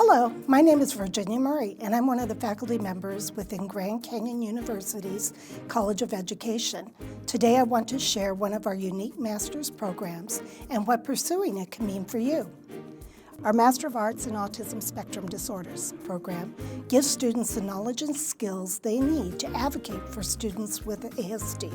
Hello, my name is Virginia Murray, and I'm one of the faculty members within Grand Canyon University's College of Education. Today I want to share one of our unique master's programs and what pursuing it can mean for you. Our Master of Arts in Autism Spectrum Disorders program gives students the knowledge and skills they need to advocate for students with ASD.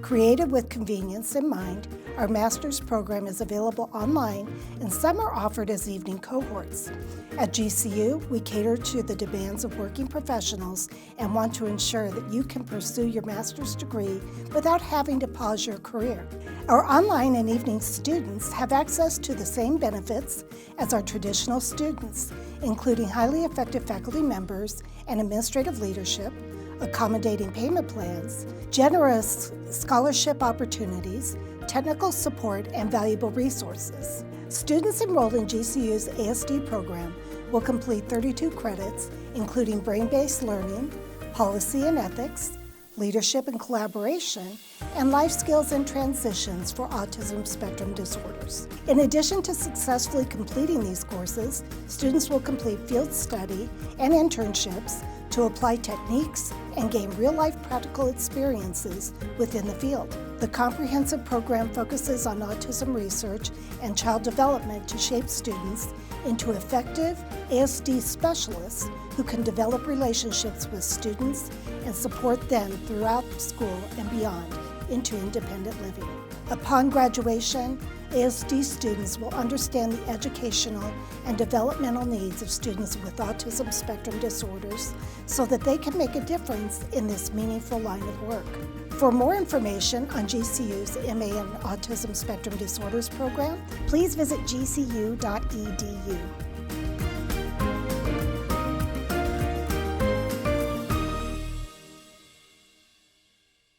Created with convenience in mind, our master's program is available online and some are offered as evening cohorts. At GCU, we cater to the demands of working professionals and want to ensure that you can pursue your master's degree without having to pause your career. Our online and evening students have access to the same benefits as our traditional students, including highly effective faculty members and administrative leadership, accommodating payment plans, generous scholarship opportunities, technical support, and valuable resources. Students enrolled in GCU's ASD program will complete 32 credits, including brain-based learning, policy and ethics, leadership and collaboration, and life skills and transitions for autism spectrum disorders. In addition to successfully completing these courses, students will complete field study and internships to apply techniques and gain real-life practical experiences within the field. The comprehensive program focuses on autism research and child development to shape students into effective ASD specialists who can develop relationships with students and support them throughout school and beyond into independent living. Upon graduation, ASD students will understand the educational and developmental needs of students with autism spectrum disorders so that they can make a difference in this meaningful line of work. For more information on GCU's MA in Autism Spectrum Disorders program, please visit gcu.edu.